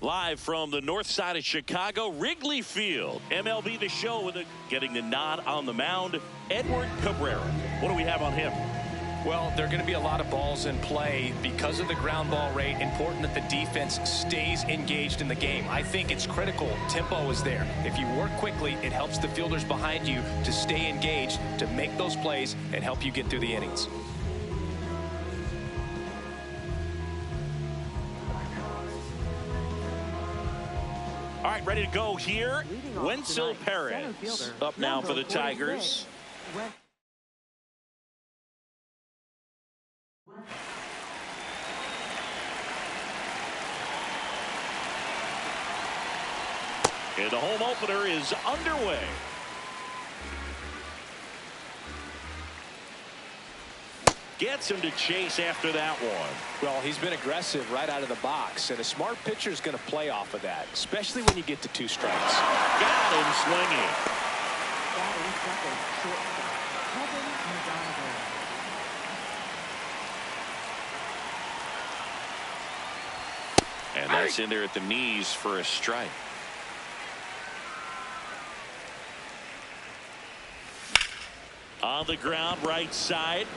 Live from the north side of Chicago, Wrigley Field. MLB The Show with getting the nod on the mound, Edward Cabrera. What do we have on him? Well, there are going to be a lot of balls in play because of the ground ball rate. Important that the defense stays engaged in the game. I think it's critical. Tempo is there. If you work quickly, it helps the fielders behind you to stay engaged, to make those plays, and help you get through the innings. All right, ready to go here. Wenzel Perez up now for the Tigers. And the home opener is underway. Gets him to chase after that one. Well, he's been aggressive right out of the box, and a smart pitcher is going to play off of that, especially when you get to 2 strikes. Got him swinging. And that's in there at the knees for a strike. On the ground, right side.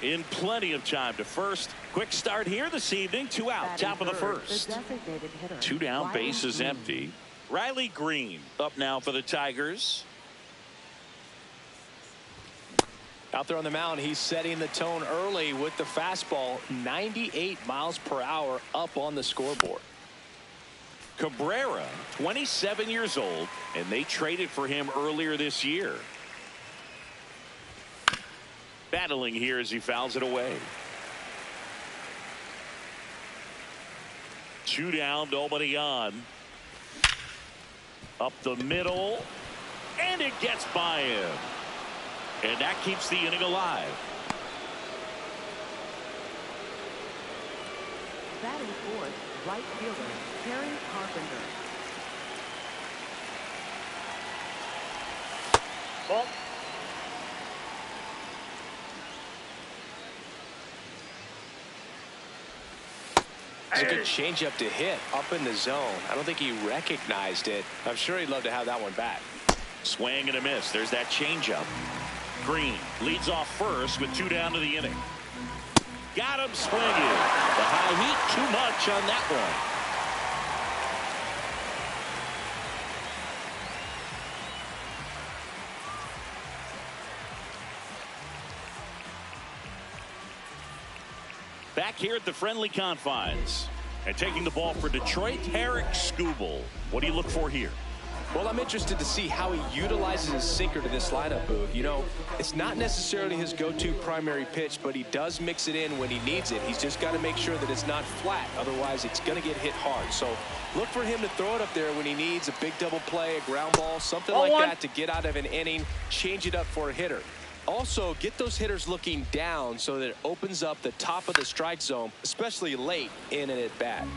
In plenty of time to first. Quick start here this evening. 2 out, top of the first. 2 down, bases empty. Riley Green up now for the Tigers. Out there on the mound, he's setting the tone early with the fastball. 98 miles per hour up on the scoreboard. Cabrera, 27 years old, and they traded for him earlier this year. Battling here as he fouls it away. 2 down, nobody on. Up the middle, and it gets by him. And that keeps the inning alive. Batting fourth, right fielder, Terry Carpenter. Ball. It's a good changeup to hit up in the zone. I don't think he recognized it. I'm sure he'd love to have that one back. Swing and a miss. There's that changeup. Green leads off first with 2 down to the inning. Got him swinging. The high heat, too much on that one. Back here at the friendly confines. And taking the ball for Detroit, Eric Skubal. What do you look for here? Well, I'm interested to see how he utilizes his sinker to this lineup, Boog. You know, it's not necessarily his go-to primary pitch, but he does mix it in when he needs it. He's just got to make sure that it's not flat. Otherwise, it's going to get hit hard. So look for him to throw it up there when he needs a big double play, a ground ball, something like that to get out of an inning, change it up for a hitter. Also, get those hitters looking down so that it opens up the top of the strike zone, especially late in an at-bat.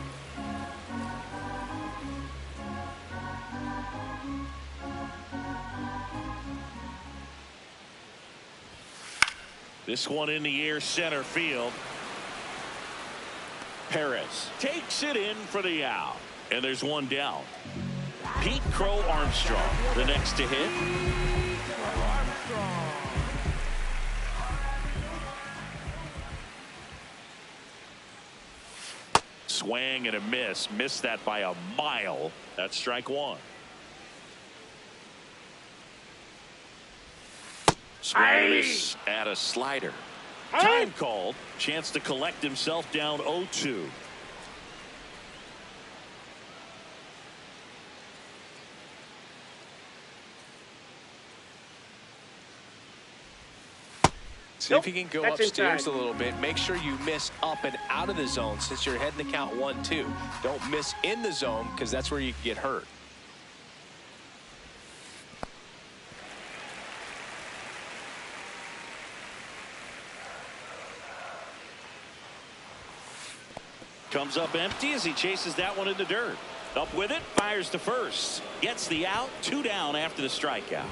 This one in the air, center field. Perez takes it in for the out. And there's 1 down. Pete Crow Armstrong, the next to hit. Swing and a miss. Missed that by a mile. That's strike 1. Swings at a slider. Time called. Chance to collect himself down 0-2. See if you can go upstairs a little bit. Make sure you miss up and out of the zone since you're heading the count 1-2. Don't miss in the zone because that's where you can get hurt. Comes up empty as he chases that one in the dirt. Up with it, fires to first. Gets the out, 2 down after the strikeout.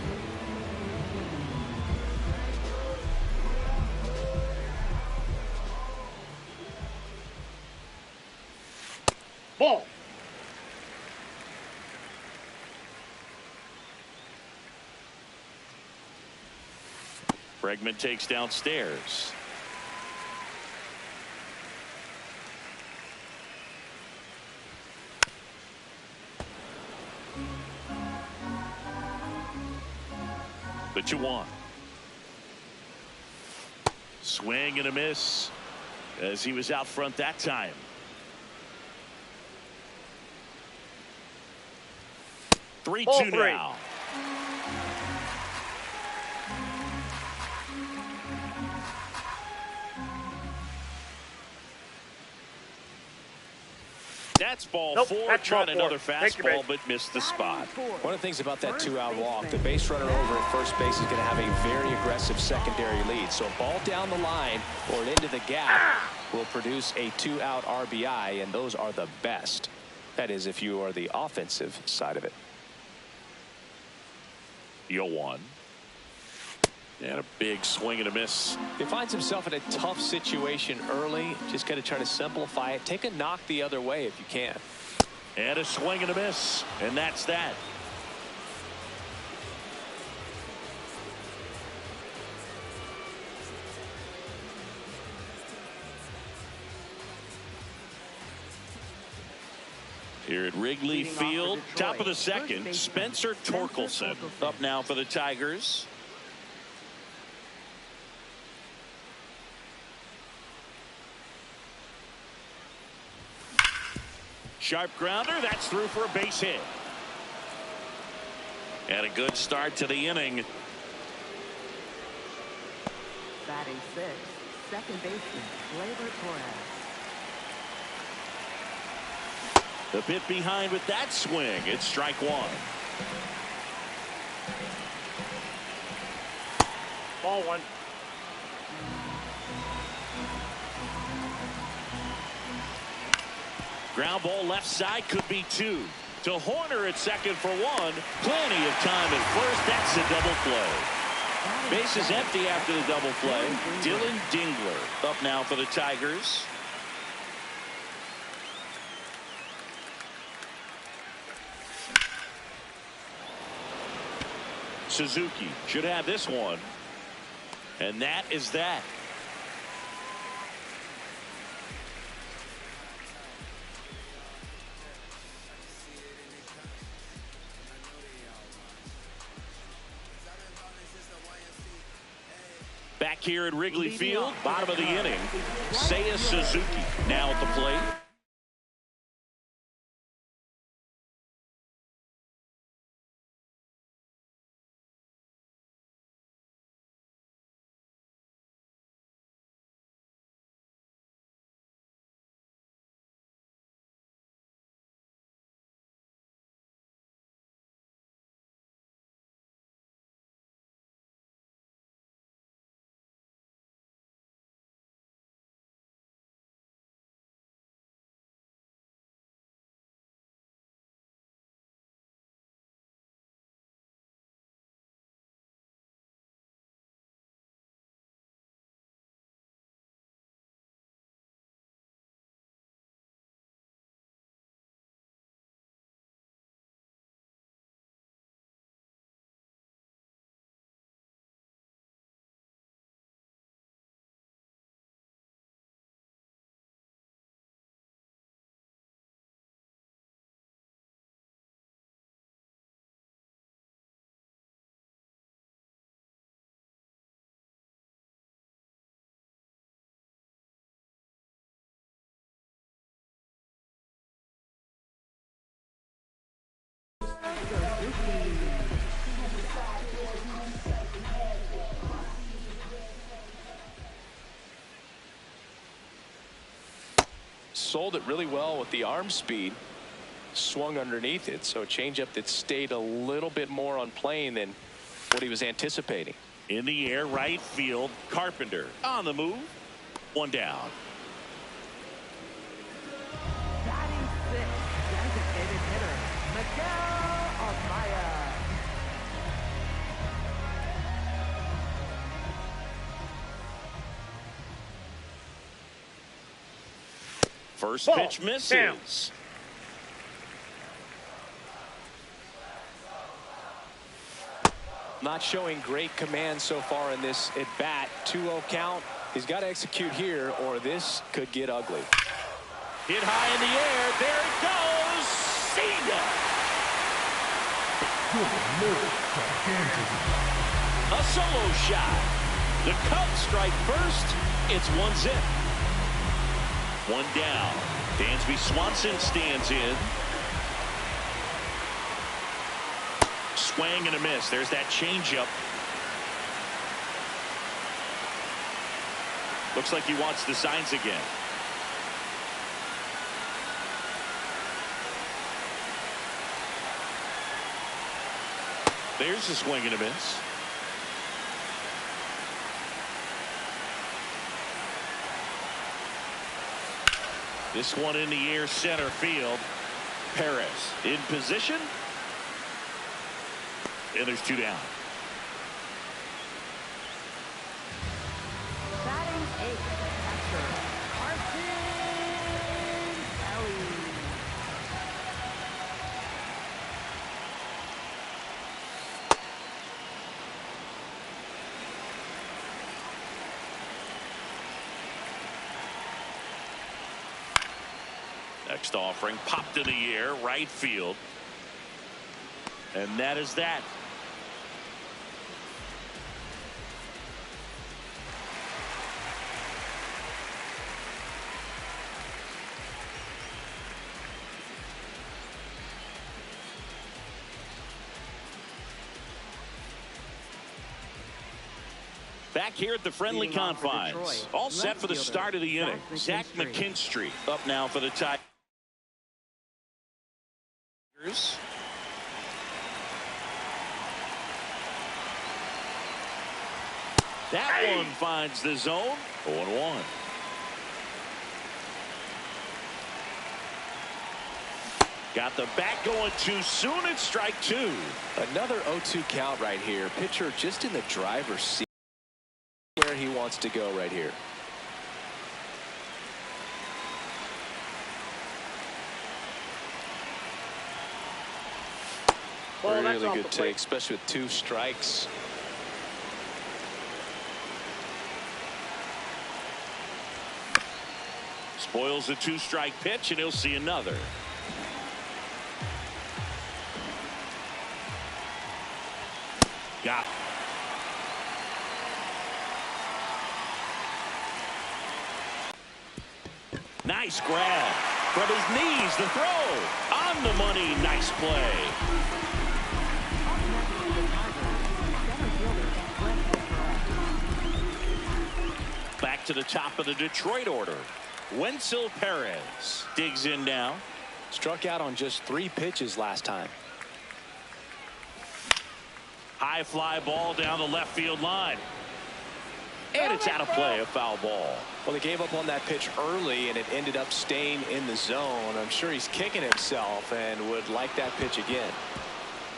Ball. Bregman takes downstairs. The 2-1. Swing and a miss as he was out front that time. 3-2 now. That's ball Nope, 4. that's Tried ball another 4. Thank you, fastball, babe. but missed the spot. One of the things about that 2-out walk, the base runner over at first base is going to have a very aggressive secondary lead. So a ball down the line or into the gap will produce a 2-out RBI, and those are the best. That is, if you are the offensive side of it. 0-1. And a big swing and a miss. He finds himself in a tough situation early. Just got to try to simplify it. Take a knock the other way if you can. And a swing and a miss. And that's that. Here at Wrigley Field, top of the second, Spencer Torkelson up now for the Tigers. Sharp grounder, that's through for a base hit. And a good start to the inning. Batting sixth, second baseman, Gleyber Torres. The bit behind with that swing. It's strike 1. Ball 1. Ground ball left side, could be 2. To Horner at second for 1. Plenty of time at first. That's a double play. Base is empty after the double play. Dylan Dingler up now for the Tigers. Suzuki should have this one. And that is that. Back here at Wrigley Field, bottom of the inning, Seiya Suzuki now at the plate. Sold it really well with the arm speed. Swung underneath it, so a changeup that stayed a little bit more on plane than what he was anticipating. In the air, right field, Carpenter on the move. 1 down. Batting sixth, designated hitter, Miguel Amaya. First Ball. pitch misses. Down. Not showing great command so far in this at bat. 2-0 count. He's got to execute here or this could get ugly. Hit high in the air. There it goes. See ya. A solo shot. The Cubs strike first. It's 1-0. One down. Dansby Swanson stands in. Swing and a miss. There's that changeup. Looks like he wants the signs again. There's a swing and a miss. This one in the air, center field. Perez in position. And there's two down. Batting eighth, catcher Carson Kelly. Next offering popped in the air, right field. And that is that. Back here at the friendly confines. All set for the start of the inning. Zach McKinstry up now for the Tigers. That one finds the zone. 0-1. Got the bat going too soon. It's strike two. Another 0-2 count right here. Pitcher just in the driver's seat where he wants to go right here. Well, really good take, especially with 2 strikes. Spoils a 2-strike pitch, and he'll see another. Got it. Nice grab from his knees. The throw on the money. Nice play. Back to the top of the Detroit order. Wenzel Perez digs in now. Struck out on just 3 pitches last time. High fly ball down the left field line. And it's out of play, a foul ball. Well, they gave up on that pitch early, and it ended up staying in the zone. I'm sure he's kicking himself and would like that pitch again.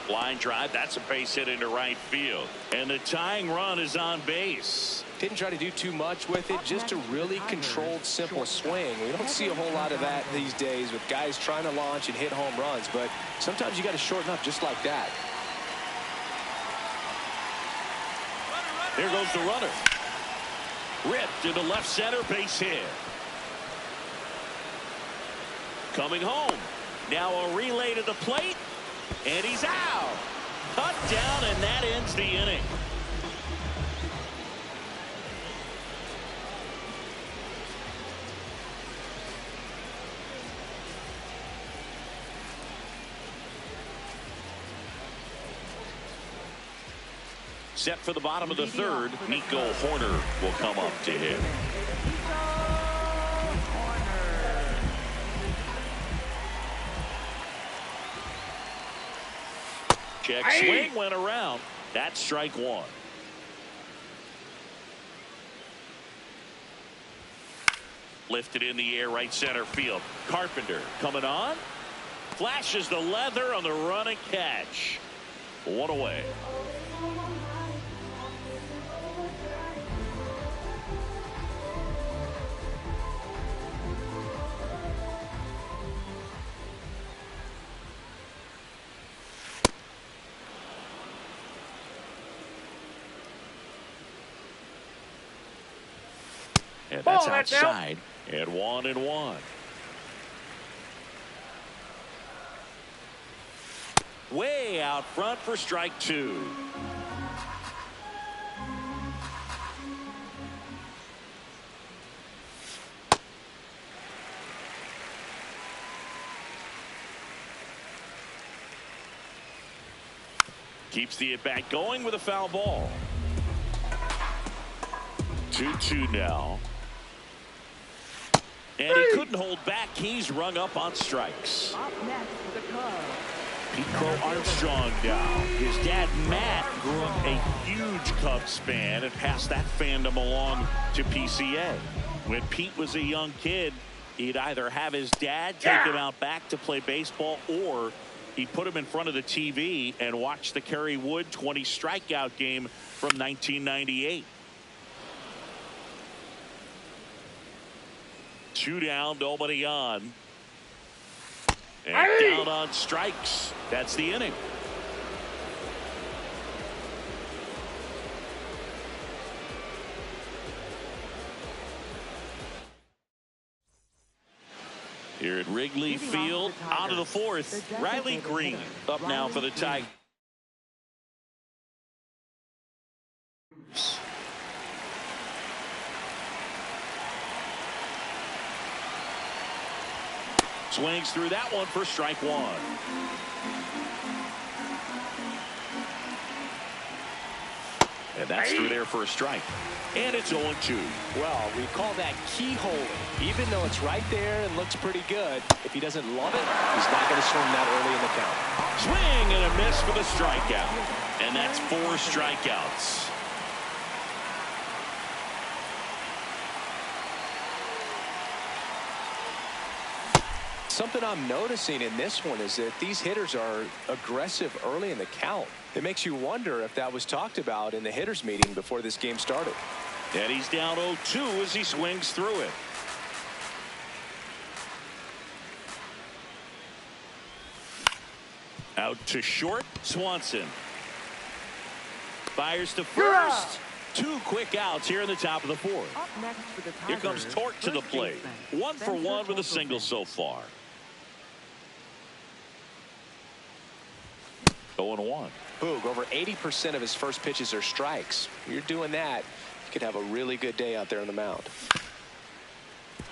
Line drive. That's a base hit into right field. And the tying run is on base. Didn't try to do too much with it, just a really controlled, simple swing. We don't see a whole lot of that these days with guys trying to launch and hit home runs, but sometimes you got to shorten up just like that. Here goes the runner. Ripped into left center, base hit. Coming home. Now a relay to the plate, and he's out. Cut down, and that ends the inning. Set for the bottom of the third. Nico Horner will come up to hit. Check swing went around. That's strike one. Lifted in the air, right center field. Carpenter coming on. Flashes the leather on the running catch. One away. And that's outside. And 1-1. Way out front for strike 2. Keeps the at-bat going with a foul ball. 2-2 now. And he couldn't hold back. He's rung up on strikes. Up next for the Cubs. Pico Armstrong now. His dad, Matt, grew up a huge Cubs fan and passed that fandom along to PCA. When Pete was a young kid, he'd either have his dad take him out back to play baseball, or he'd put him in front of the TV and watch the Kerry Wood 20 strikeout game from 1998. 2 down, nobody on. And down on strikes. That's the inning. Here at Wrigley Field, out of the 4th, Riley Green up now for the Tigers. Swings through that one for strike 1. And that's through there for a strike. And it's 0-2. Well, we call that keyhole. Even though it's right there and looks pretty good, if he doesn't love it, he's not going to swing that early in the count. Swing and a miss for the strikeout. And that's 4 strikeouts. Something I'm noticing in this one is that these hitters are aggressive early in the count. It makes you wonder if that was talked about in the hitters meeting before this game started. And he's down 0-2 as he swings through it. Out to short, Swanson. Fires to first. 2 quick outs here in the top of the 4th. Up next for the Tigers. Here comes Torque to the plate. 1 for 1 with a single so far. 0-1. Boog, over 80% of his first pitches are strikes. You're doing that, you could have a really good day out there on the mound.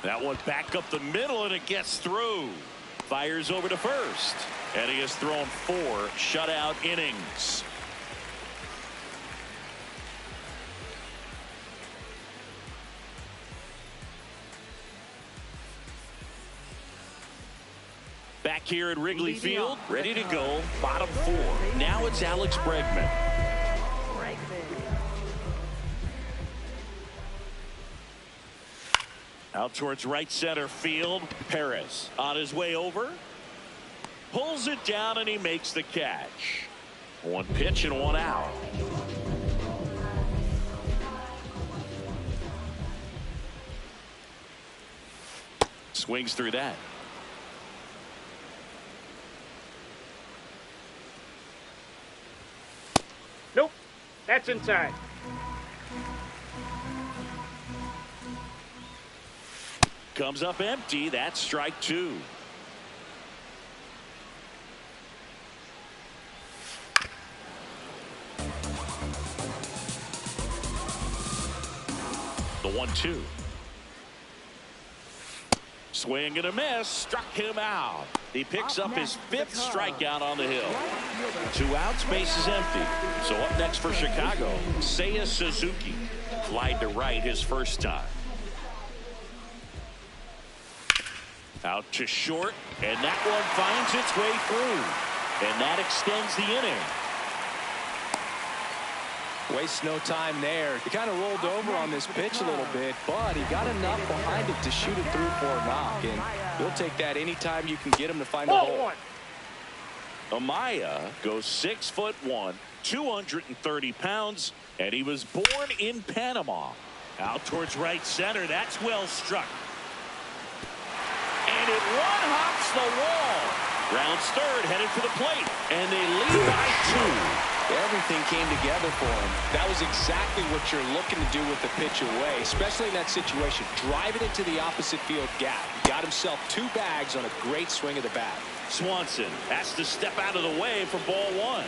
That one back up the middle, and it gets through. Fires over to first. And he has thrown 4 shutout innings. Back here at Wrigley Field, ready to go, bottom 4. Now it's Alex Bregman. Out towards right center field, Perez on his way over. Pulls it down, and he makes the catch. 1 pitch and 1 out. Swings through that. Nope, that's inside. Comes up empty. That's strike 2. The 1-2. Swing and a miss. Struck him out. He picks up his 5th strikeout on the hill. 2 outs, base is empty. So up next for Chicago, Seiya Suzuki. Flied to right his first time. Out to short, and that one finds its way through. And that extends the inning. Waste no time there. He kind of rolled over on this pitch a little bit, but he got enough behind it to shoot it through for a knock. And he'll take that anytime you can get him to find a hole. Amaya goes 6'1", 230 pounds, and he was born in Panama. Out towards right center. That's well struck. And it one-hops the wall. Rounds third, headed for the plate. And they lead by 2. Everything came together for him. That was exactly what you're looking to do with the pitch away, especially in that situation. Drive it into the opposite field gap. Got himself 2 bags on a great swing of the bat. Swanson has to step out of the way for ball 1.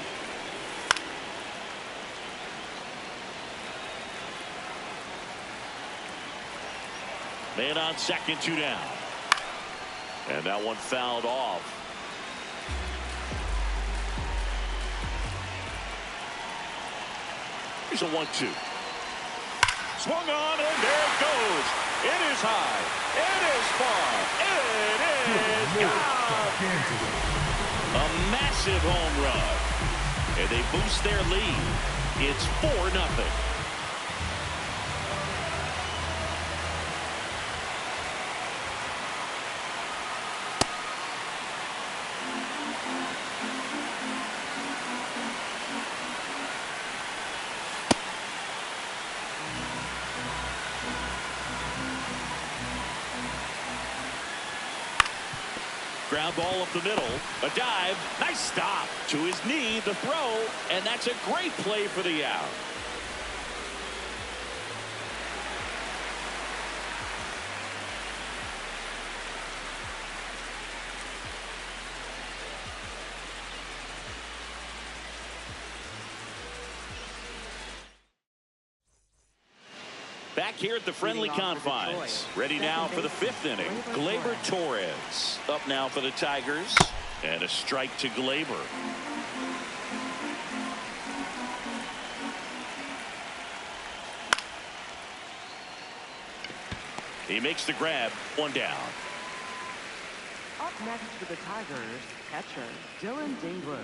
Man on second, 2 down. And that one fouled off. Here's a 1-2. Swung on, and there it goes. It is high. It is far. It is gone. A massive home run. And they boost their lead. It's 4-0. Ground ball up the middle. A dive. Nice stop. To his knee, the throw. And that's a great play for the out. Back here at the friendly confines. Ready now for the 5th inning. Gleyber Torres up now for the Tigers. And a strike to Gleyber. He makes the grab. 1 down. Up next for the Tigers, catcher Dylan Dingler.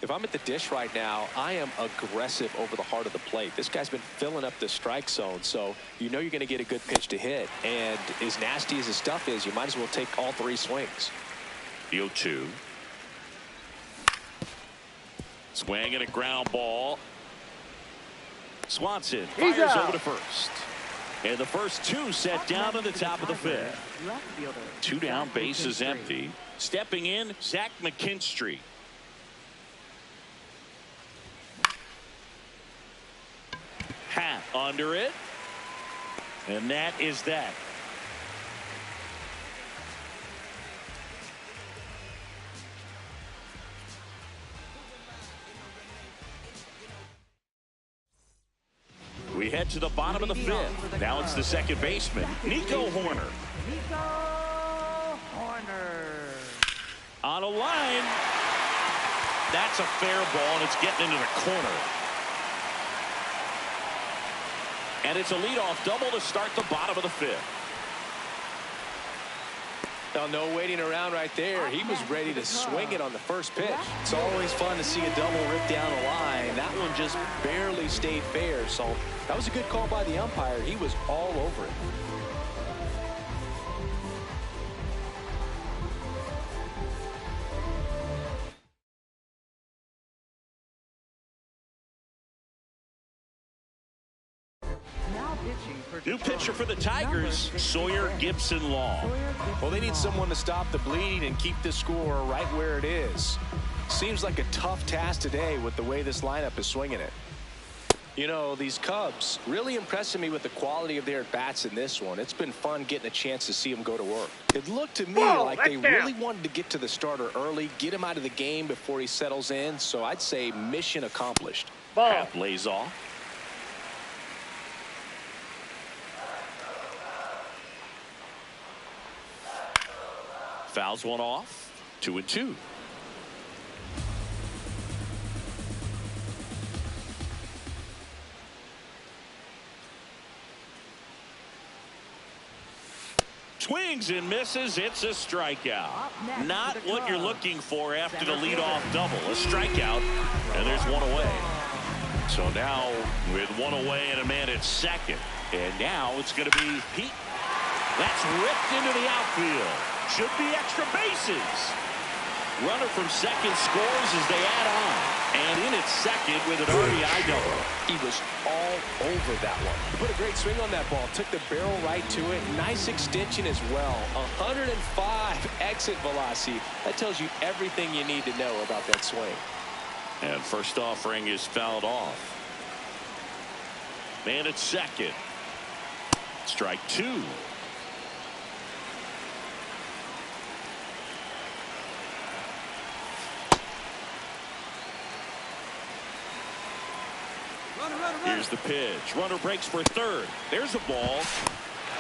If I'm at the dish right now, I am aggressive over the heart of the plate. This guy's been filling up the strike zone, so you know you're going to get a good pitch to hit. And as nasty as his stuff is, you might as well take all 3 swings. The 0-2. Swing and a ground ball. Swanson fires over to first. And the first 2 set down in the top of the 5th. 2 down, base is empty. Stepping in, Zach McKinstry. Hat under it. And that is that. We head to the bottom of the 5th. Now it's the second baseman, Nico Hoerner. Nico Hoerner. On a line. That's a fair ball, and it's getting into the corner. And it's a leadoff double to start the bottom of the 5th. Now, no waiting around right there. He was ready to swing it on the first pitch. It's always fun to see a double rip down the line. That one just barely stayed fair, so that was a good call by the umpire. He was all over it. New pitcher for the Tigers, Sawyer Gibson-Long. Well, they need someone to stop the bleeding and keep the score right where it is. Seems like a tough task today with the way this lineup is swinging it. You know, these Cubs really impressing me with the quality of their at-bats in this one. It's been fun getting a chance to see them go to work. It looked to me like they really wanted to get to the starter early, get him out of the game before he settles in, so I'd say mission accomplished. Half lays off. Fouls one off. 2-2. Swings and misses. It's a strikeout. Not what you're looking for after the leadoff double. A strikeout, and there's 1 away. So now with 1 away and a man at second. And now it's going to be Pete. That's ripped into the outfield. Should be extra bases. Runner from second scores as they add on. And in at second with an RBI double. He was all over that one. He put a great swing on that ball. Took the barrel right to it. Nice extension as well. 105 exit velocity. That tells you everything you need to know about that swing. And first offering is fouled off. Man at second. Strike two. Here's the pitch. Runner breaks for third. There's a ball.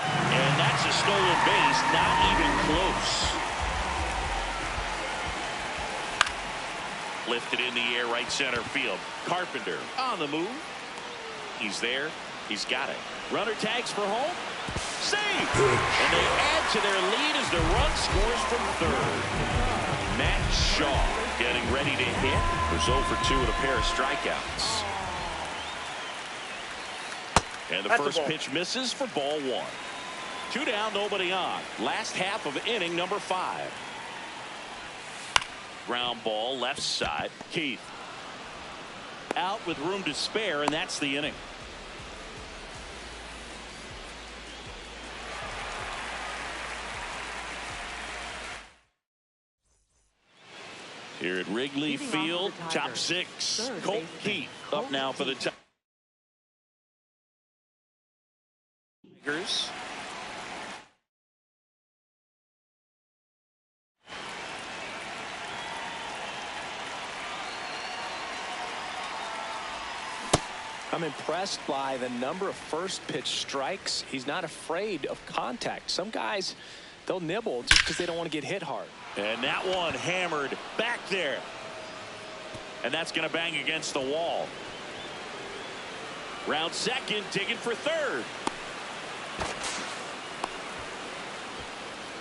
And that's a stolen base. Not even close. Lifted in the air, right center field. Carpenter on the move. He's there. He's got it. Runner tags for home. Save! And they add to their lead as the run scores from third. Matt Shaw getting ready to hit. Was 0 for 2 with a pair of strikeouts. And the first pitch misses for ball one. 2 down, nobody on. Last half of inning number 5. Ground ball left side. Keith out with room to spare, and that's the inning. Here at Wrigley Field, top 6. Colt Keith up now for the Tigers. I'm impressed by the number of first pitch strikes. He's not afraid of contact. Some guys, they'll nibble just because they don't want to get hit hard. And that one hammered back there. And that's going to bang against the wall. Round second, digging for third.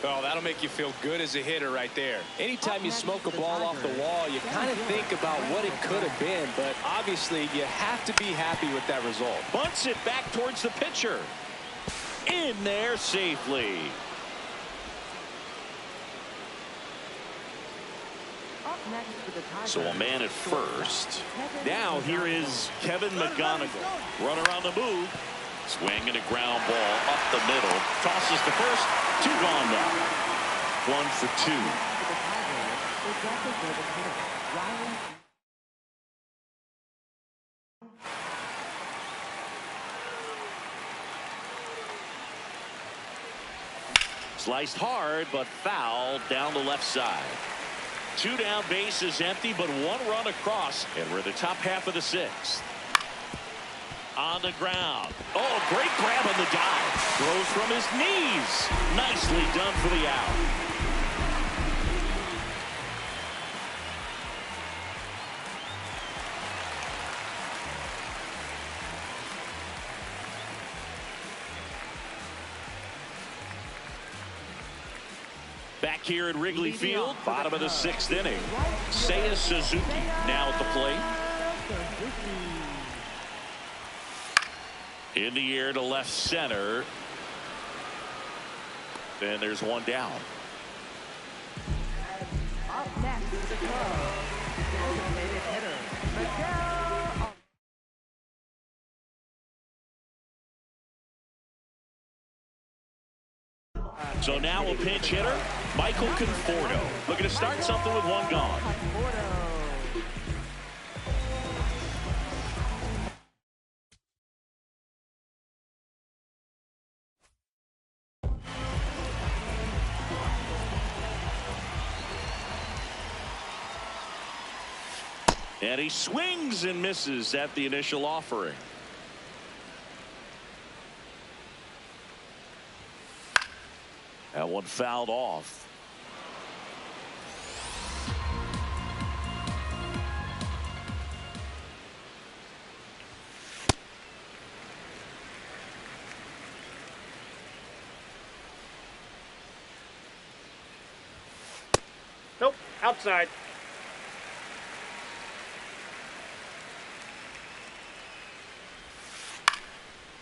Oh, that'll make you feel good as a hitter right there. Anytime you smoke a ball off the wall, you kind of think about what it could have been, but obviously you have to be happy with that result. Bunts it back towards the pitcher. In there safely. So a man at first. Now here is Kevin McGonigal. Runner on the move. Swinging a ground ball up the middle. Tosses to first. 2 gone now. 1 for 2. Sliced hard, but fouled down the left side. 2 down, base is empty, but 1 run across, and we're in the top half of the 6th. On the ground. Oh, great grab on the dive. Throws from his knees. Nicely done for the out. Back here at Wrigley Field, bottom of the 6th inning. Seiya Suzuki now at the plate. In the air to left center. And there's 1 down. Up next is the club. Designated hitter, Miguel. So now a pinch hitter, Michael Conforto. Looking to start something with 1 gone. And he swings and misses at the initial offering. That one fouled off. Nope, outside.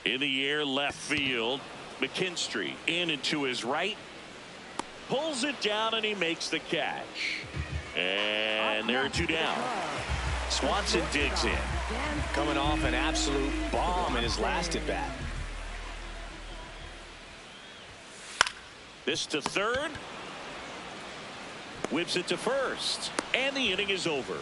In the air, left field. McKinstry in and to his right. Pulls it down and he makes the catch. And there are 2 down. Swanson digs in. Coming off an absolute bomb in his last at bat. This to third. Whips it to first. And the inning is over.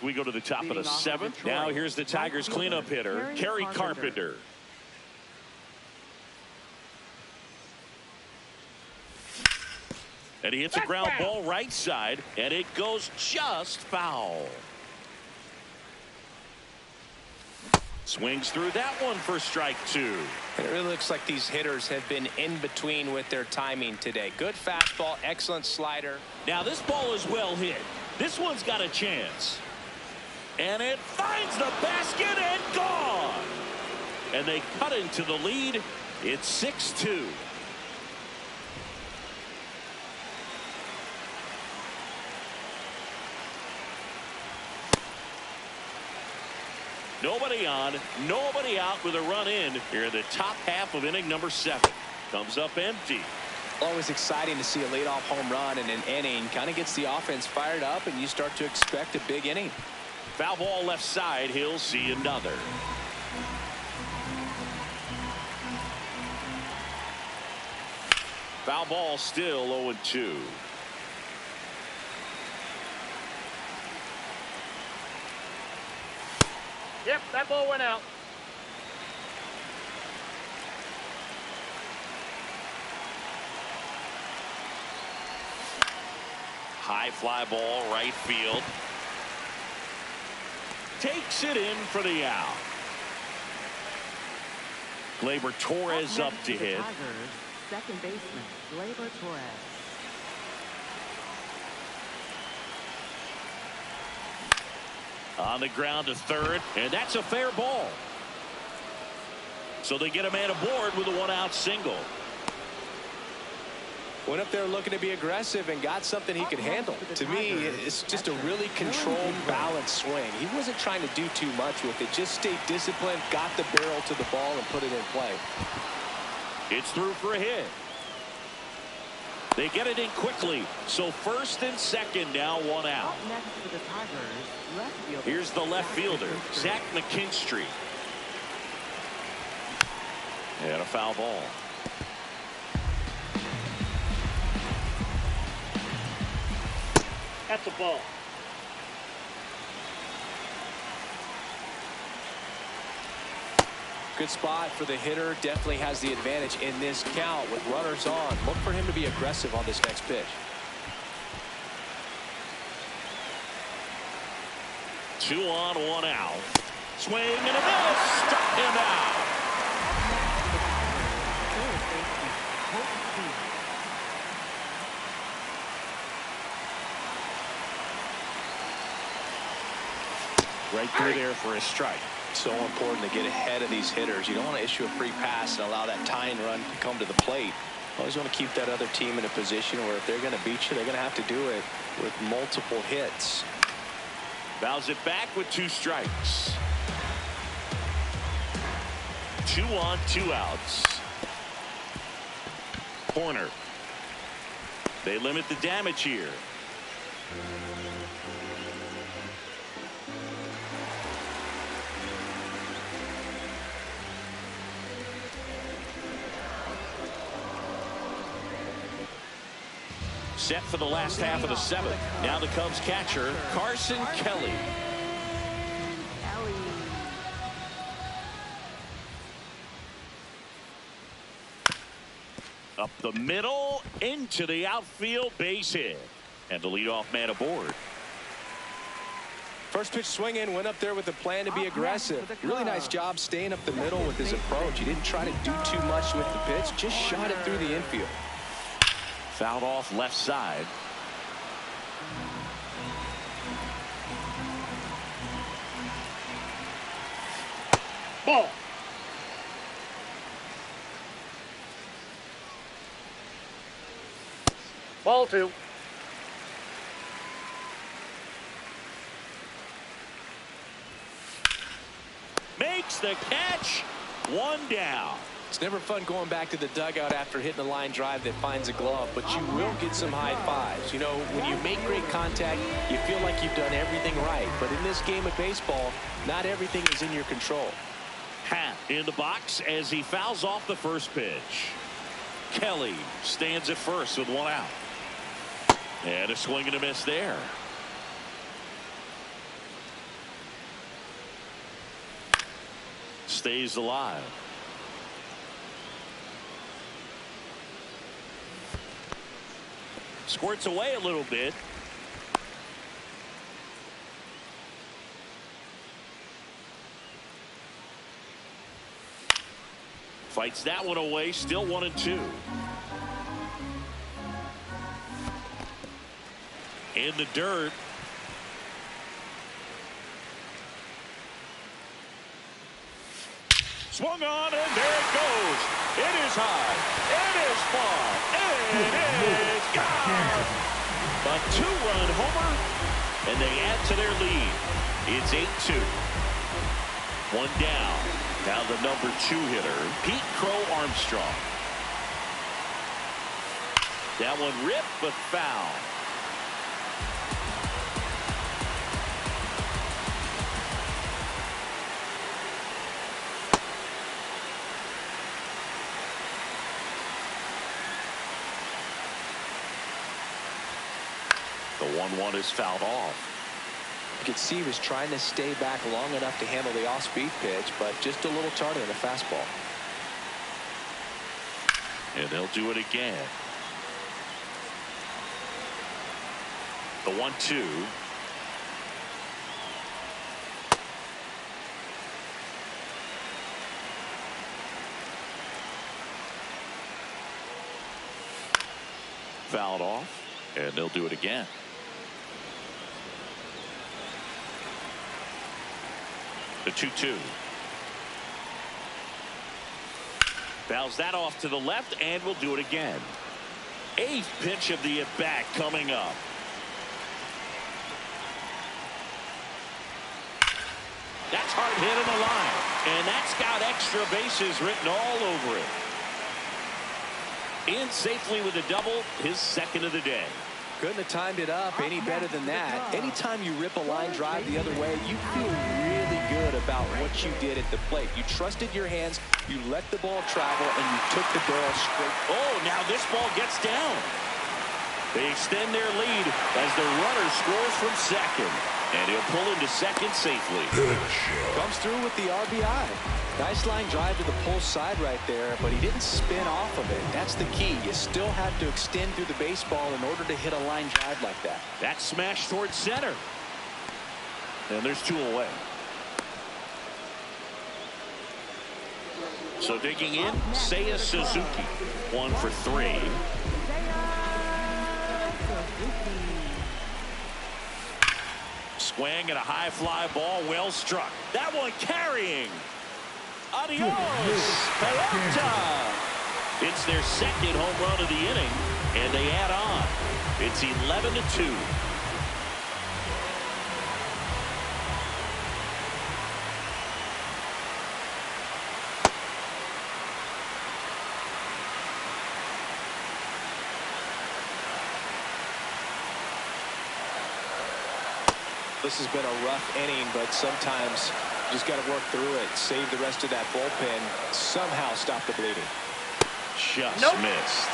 We go to the top of the seventh. Now here's the Tigers cleanup hitter, Kerry Carpenter. And he hits a ground ball right side, and it goes just foul. Swings through that one for strike two. It really looks like these hitters have been in between with their timing today. Good fastball, excellent slider. Now this ball is well hit. This one's got a chance. And it finds the basket and gone. And they cut into the lead. It's 6-2. Nobody on, nobody out with a run in here in the top half of inning number 7. Comes up empty. Always exciting to see a leadoff home run in an inning. Kind of gets the offense fired up, and you start to expect a big inning. Foul ball left side. He'll see another. Foul ball still 0-2. Yep, that ball went out. High fly ball right field. Takes it in for the out. Gleyber Torres up to hit. Second baseman, Gleyber Torres. On the ground to third, and that's a fair ball. So they get a man aboard with a one-out single. Went up there looking to be aggressive and got something he could handle. To me, it's just a really controlled, balanced swing. He wasn't trying to do too much with it. Just stayed disciplined, got the barrel to the ball, and put it in play. It's through for a hit. They get it in quickly. So first and second now, one out. Here's the left fielder, Zach McKinstry. And a foul ball. That's a ball. Good spot for the hitter. Definitely has the advantage in this count with runners on. Look for him to be aggressive on this next pitch. 2 on, 1 out. Swing and a miss. Struck him out. Right through there for a strike. So important to get ahead of these hitters. You don't want to issue a free pass and allow that tying run to come to the plate. Always want to keep that other team in a position where if they're going to beat you, they're going to have to do it with multiple hits. Fouls it back with 2 strikes. 2 on, 2 outs. Corner. They limit the damage here. Set for the last half of the 7th. Now the Cubs catcher, Carson Kelly. Up the middle, into the outfield, base hit. And the leadoff man aboard. First pitch swinging, went up there with a plan to be aggressive. Really nice job staying up the middle with his approach. He didn't try to do too much with the pitch, just shot it through the infield. Fouled off left side. Ball. Ball 2. Makes the catch. 1 down. It's never fun going back to the dugout after hitting a line drive that finds a glove, but you will get some high fives. You know, when you make great contact, you feel like you've done everything right. But in this game of baseball, not everything is in your control. Hat in the box as he fouls off the first pitch. Kelly stands at first with one out. And a swing and a miss there. Stays alive. Squirts away a little bit. Fights that one away. Still 1-2. In the dirt. Swung on, and there it goes. It is high. It is far. It is gone. A 2-run homer, and they add to their lead. It's 8-2. One down. Now the number 2 hitter, Pete Crow Armstrong. That one ripped, but foul. The 1-1 is fouled off. You could see he was trying to stay back long enough to handle the off-speed pitch, but just a little tardy on the fastball. And they'll do it again. The 1-2. Fouled off, and they'll do it again. The 2-2. Fouls that off to the left, and we'll do it again. 8th pitch of the at-bat coming up. That's hard hit on the line, and that's got extra bases written all over it. In safely with a double, his second of the day. Couldn't have timed it up any better than that. Anytime you rip a line drive the other way, you feel really good about what you did at the plate. You trusted your hands, you let the ball travel, and you took the barrel straight. Oh, now this ball gets down. They extend their lead as the runner scores from second. And he'll pull into second safely. Comes through with the RBI. Nice line drive to the pull side right there, but he didn't spin off of it. That's the key. You still have to extend through the baseball in order to hit a line drive like that. That smash towards center. And there's 2 away. So digging in, Seiya Suzuki. 1 for 3. Swing and a high fly ball, well struck. That one carrying. Adios, Pelota. It's their second home run of the inning, and they add on. It's 11-2. This has been a rough inning, but sometimes you just got to work through it, save the rest of that bullpen, somehow stop the bleeding. Just missed.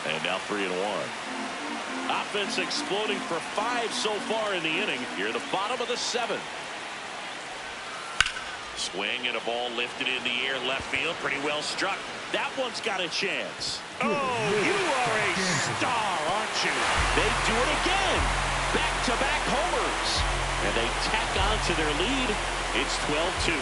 And now 3-1. Offense exploding for 5 so far in the inning. Here at the bottom of the 7th. Swing and a ball lifted in the air, left field, pretty well struck. That one's got a chance. Oh, you are a star, aren't you? They do it again. Back-to-back homers. And they tack on to their lead. It's 12-2.